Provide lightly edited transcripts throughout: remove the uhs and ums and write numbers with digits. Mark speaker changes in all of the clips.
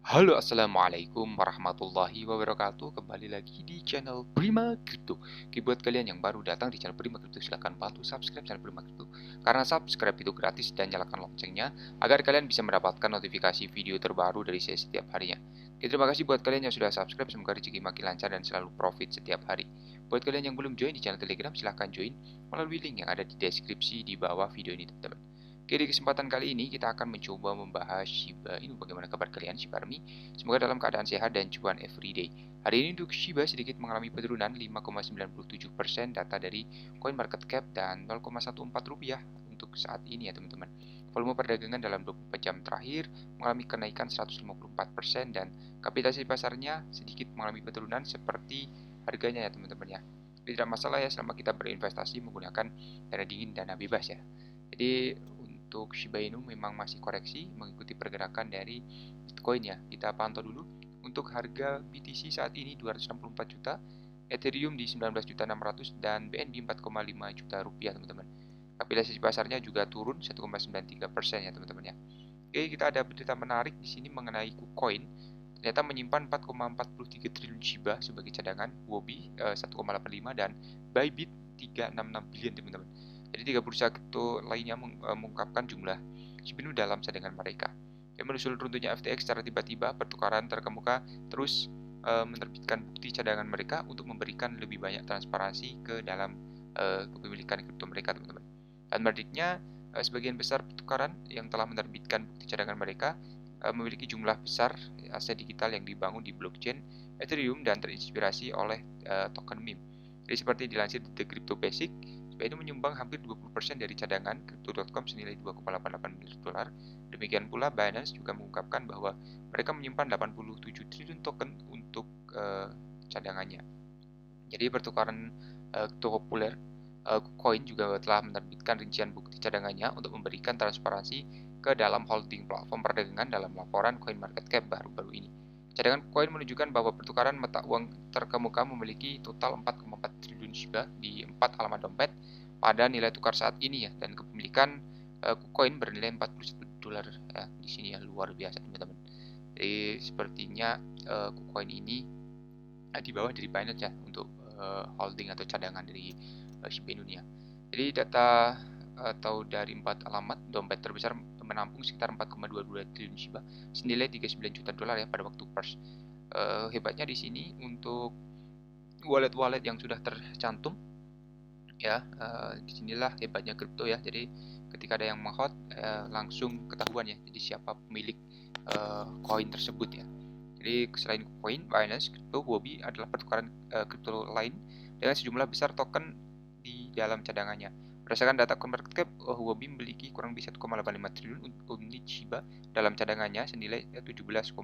Speaker 1: Halo, assalamualaikum warahmatullahi wabarakatuh. Kembali lagi di channel Prima Crypto. Oke, buat kalian yang baru datang di channel Prima Crypto, silahkan bantu subscribe channel Prima Crypto. Karena subscribe itu gratis dan nyalakan loncengnya agar kalian bisa mendapatkan notifikasi video terbaru dari saya setiap harinya. Oke, terima kasih buat kalian yang sudah subscribe. Semoga rezeki makin lancar dan selalu profit setiap hari. Buat kalian yang belum join di channel Telegram, silahkan join melalui link yang ada di deskripsi di bawah video ini, teman-teman. Oke, di kesempatan kali ini kita akan mencoba membahas Shiba Inu. Bagaimana kabar kalian, Shiba Army? Semoga dalam keadaan sehat dan cuan everyday. Hari ini untuk Shiba sedikit mengalami penurunan 5,97% data dari CoinMarketCap dan 0,14 rupiah untuk saat ini ya teman-teman. Volume perdagangan dalam 24 jam terakhir mengalami kenaikan 154% dan kapitalisasi pasarnya sedikit mengalami penurunan seperti harganya ya teman-teman ya. Tidak masalah ya selama kita berinvestasi menggunakan dana dingin, dana bebas ya. Jadi untuk Shiba Inu memang masih koreksi mengikuti pergerakan dari Bitcoin ya. Kita pantau dulu untuk harga BTC saat ini 264 juta, Ethereum di 19.600 dan BNB 4,5 juta rupiah teman-teman. Kapitalisasi pasarnya juga turun 1,93% ya teman-teman ya. Oke, kita ada berita menarik di sini mengenai KuCoin. Ternyata menyimpan 4,43 triliun Shiba sebagai cadangan, Huobi 1,85 dan Bybit 366 billion teman-teman. Jadi tiga bursa kripto lainnya mengungkapkan jumlah Shiba Inu dalam cadangan mereka. Dan menyusul runtuhnya FTX secara tiba-tiba, pertukaran terkemuka terus menerbitkan bukti cadangan mereka untuk memberikan lebih banyak transparansi ke dalam kepemilikan kripto mereka, teman-teman. Dan menariknya, sebagian besar pertukaran yang telah menerbitkan bukti cadangan mereka memiliki jumlah besar aset digital yang dibangun di blockchain Ethereum dan terinspirasi oleh token meme. Jadi seperti dilansir di The Crypto Basic, Shiba Inu menyumbang hampir 20% dari cadangan Crypto.com senilai 2,88 miliar dolar. Demikian pula Binance juga mengungkapkan bahwa mereka menyimpan 87 triliun token untuk cadangannya. Jadi pertukaran populer Coin juga telah menerbitkan rincian bukti cadangannya untuk memberikan transparansi ke dalam holding platform perdagangan dalam laporan CoinMarketCap baru-baru ini. Cadangan Coin menunjukkan bahwa pertukaran mata uang terkemuka memiliki total 4,4 triliun Shiba di 4 alamat dompet pada nilai tukar saat ini ya, dan kepemilikan KuCoin bernilai 41 dolar ya di sini ya, luar biasa teman-teman. Jadi sepertinya KuCoin ini di bawah dari Binance ya untuk holding atau cadangan dari Shiba Inu ya. Jadi data atau dari 4 alamat dompet terbesar menampung sekitar 4,22 triliun Shiba senilai 39 juta dolar ya pada waktu pers. Hebatnya di sini untuk wallet-wallet yang sudah tercantum ya, disinilah hebatnya kripto ya. Jadi ketika ada yang menghot langsung ketahuan ya, jadi siapa pemilik koin tersebut ya. Jadi selain Coin, Binance, Crypto, Huobi adalah pertukaran kripto lain dengan sejumlah besar token di dalam cadangannya. Berdasarkan data CoinMarketCap, Huobi memiliki kurang lebih 1,85 triliun unit Shiba dalam cadangannya senilai 17,16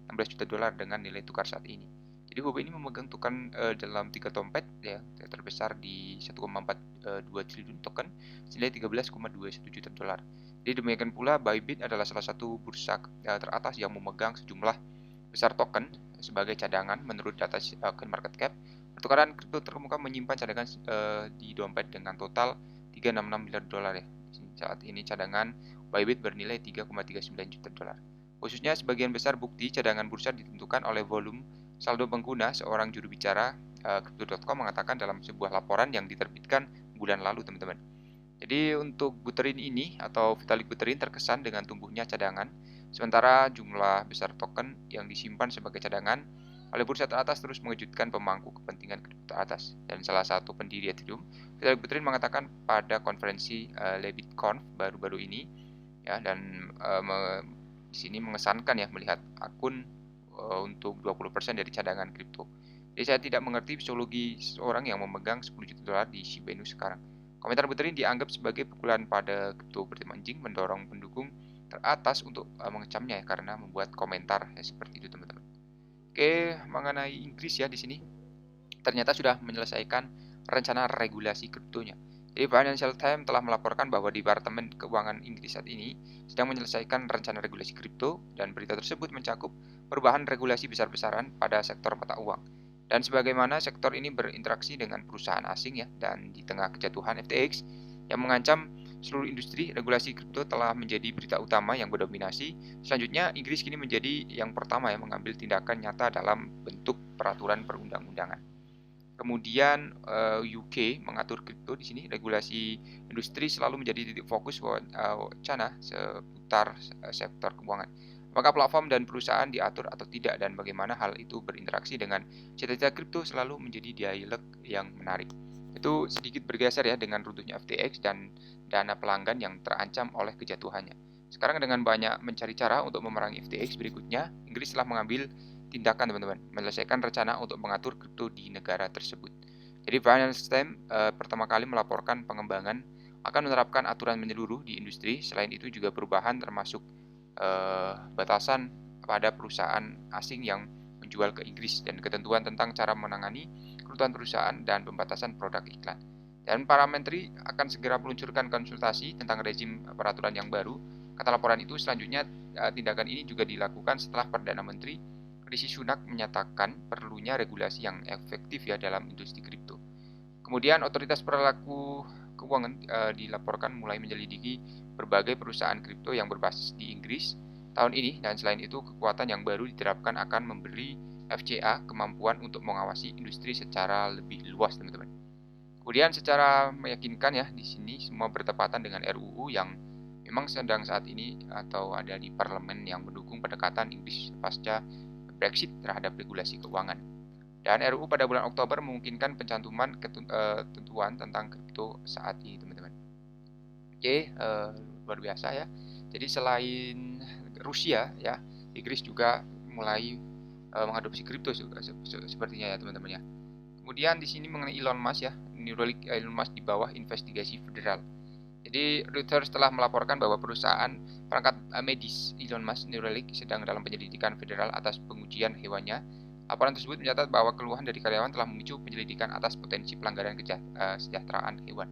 Speaker 1: juta dolar dengan nilai tukar saat ini. Jadi Huobi ini memegang token dalam 3 dompet ya, terbesar di 1,42 triliun token senilai 13,21 juta dolar. Jadi demikian pula Bybit adalah salah satu bursa teratas yang memegang sejumlah besar token sebagai cadangan menurut data CoinMarketCap. Pertukaran kripto terkemuka menyimpan cadangan di dompet dengan total 366 miliar dolar ya. Saat ini cadangan Bybit bernilai 3,39 juta dolar. Khususnya sebagian besar bukti cadangan bursa ditentukan oleh volume saldo pengguna. Seorang juru bicara Crypto.com mengatakan dalam sebuah laporan yang diterbitkan bulan lalu, teman-teman. Jadi untuk Buterin ini atau Vitalik Buterin terkesan dengan tumbuhnya cadangan, sementara jumlah besar token yang disimpan sebagai cadangan oleh bursa teratas terus mengejutkan pemangku kepentingan kripto teratas. Dan salah satu pendiri Ethereum, Vitalik Buterin mengatakan pada konferensi LebitConf baru-baru ini ya, dan di sini mengesankan ya melihat akun untuk 20% dari cadangan kripto. Jadi saya tidak mengerti psikologi seorang yang memegang 10 juta dolar di Shiba Inu sekarang. Komentar Buterin dianggap sebagai pukulan pada kripto bermancing, mendorong pendukung teratas untuk mengecamnya ya, karena membuat komentar ya, seperti itu teman-teman. Oke, mengenai Inggris ya di sini ternyata sudah menyelesaikan rencana regulasi kriptonya. Jadi Financial Times telah melaporkan bahwa Departemen Keuangan Inggris saat ini sedang menyelesaikan rencana regulasi kripto, dan berita tersebut mencakup perubahan regulasi besar-besaran pada sektor mata uang. Dan sebagaimana sektor ini berinteraksi dengan perusahaan asing ya, dan di tengah kejatuhan FTX yang mengancam seluruh industri, regulasi kripto telah menjadi berita utama yang mendominasi. Selanjutnya, Inggris kini menjadi yang pertama yang mengambil tindakan nyata dalam bentuk peraturan perundang-undangan. Kemudian UK mengatur kripto di sini, regulasi industri selalu menjadi titik fokus wacana seputar sektor keuangan. Apakah platform dan perusahaan diatur atau tidak dan bagaimana hal itu berinteraksi dengan cita-cita kripto selalu menjadi dialog yang menarik. Itu sedikit bergeser ya dengan runtuhnya FTX dan dana pelanggan yang terancam oleh kejatuhannya. Sekarang dengan banyak mencari cara untuk memerangi FTX berikutnya, Inggris telah mengambil tindakan teman-teman, menyelesaikan rencana untuk mengatur kripto di negara tersebut. Jadi Binance Time pertama kali melaporkan pengembangan akan menerapkan aturan menyeluruh di industri. Selain itu juga perubahan termasuk batasan pada perusahaan asing yang menjual ke Inggris dan ketentuan tentang cara menangani kerugian perusahaan dan pembatasan produk iklan. Dan para menteri akan segera meluncurkan konsultasi tentang rezim peraturan yang baru. Kata laporan itu selanjutnya tindakan ini juga dilakukan setelah Perdana Menteri Rishi Sunak menyatakan perlunya regulasi yang efektif ya dalam industri kripto. Kemudian otoritas perilaku keuangan dilaporkan mulai menyelidiki berbagai perusahaan kripto yang berbasis di Inggris tahun ini dan selain itu kekuatan yang baru diterapkan akan memberi FCA kemampuan untuk mengawasi industri secara lebih luas teman-teman. Kemudian secara meyakinkan ya di sini semua bertepatan dengan RUU yang memang sedang saat ini atau ada di parlemen yang mendukung pendekatan Inggris pasca Brexit terhadap regulasi keuangan. Dan RUU pada bulan Oktober memungkinkan pencantuman ketentuan tentang kripto saat ini, teman-teman. Oke, luar biasa ya. Jadi selain Rusia ya, Inggris juga mulai mengadopsi kripto sepertinya ya, teman-teman ya. Kemudian di sini mengenai Elon Musk ya, Neuralink Elon Musk di bawah investigasi federal. Jadi Reuters telah melaporkan bahwa perusahaan perangkat medis Elon Musk Neuralink sedang dalam penyelidikan federal atas pengujian hewannya. Laporan tersebut mencatat bahwa keluhan dari karyawan telah memicu penyelidikan atas potensi pelanggaran kesejahteraan hewan.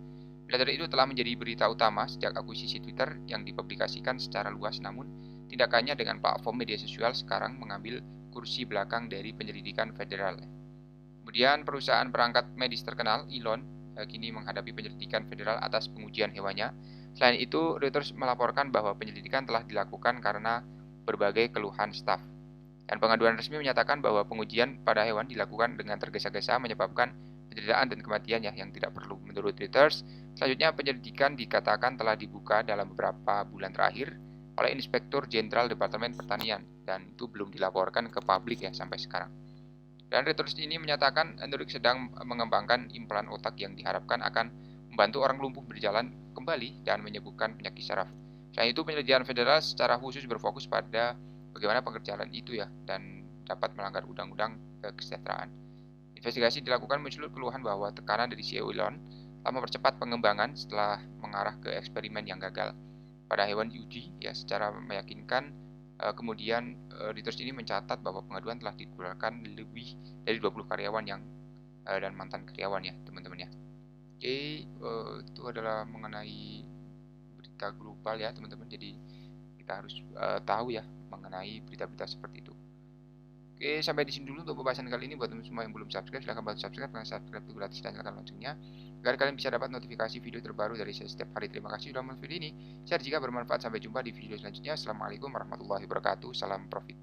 Speaker 1: Bila itu telah menjadi berita utama sejak akuisisi Twitter yang dipublikasikan secara luas, namun tindakannya dengan platform media sosial sekarang mengambil kursi belakang dari penyelidikan federal. Kemudian perusahaan perangkat medis terkenal Elon kini menghadapi penyelidikan federal atas pengujian hewannya. Selain itu, Reuters melaporkan bahwa penyelidikan telah dilakukan karena berbagai keluhan staf. Dan pengaduan resmi menyatakan bahwa pengujian pada hewan dilakukan dengan tergesa-gesa menyebabkan penderitaan dan kematian yang tidak perlu. Menurut Reuters, selanjutnya penyelidikan dikatakan telah dibuka dalam beberapa bulan terakhir oleh Inspektur Jenderal Departemen Pertanian dan itu belum dilaporkan ke publik ya sampai sekarang. Dan Reuters ini menyatakan Neuralink sedang mengembangkan implan otak yang diharapkan akan membantu orang lumpuh berjalan kembali dan menyembuhkan penyakit saraf. Selain itu, penyelidikan federal secara khusus berfokus pada bagaimana pekerjaan itu ya dan dapat melanggar undang-undang kesejahteraan. Investigasi dilakukan muncul keluhan bahwa tekanan dari CEO Elon telah mempercepat pengembangan setelah mengarah ke eksperimen yang gagal pada hewan diuji ya secara meyakinkan. Kemudian Reuters ini mencatat bahwa pengaduan telah dikeluarkan lebih dari 20 karyawan yang dan mantan karyawan ya teman-teman ya. Oke, itu adalah mengenai berita global ya teman-teman. Jadi kita harus tahu ya mengenai berita-berita seperti itu. Oke, sampai di sini dulu untuk pembahasan kali ini. Buat teman semua yang belum subscribe, silahkan bantu subscribe karena subscribe itu gratis dan nyalakan loncengnya agar kalian bisa dapat notifikasi video terbaru dari saya setiap hari. Terima kasih sudah menonton video ini. Share jika bermanfaat. Sampai jumpa di video selanjutnya. Assalamualaikum warahmatullahi wabarakatuh. Salam profit.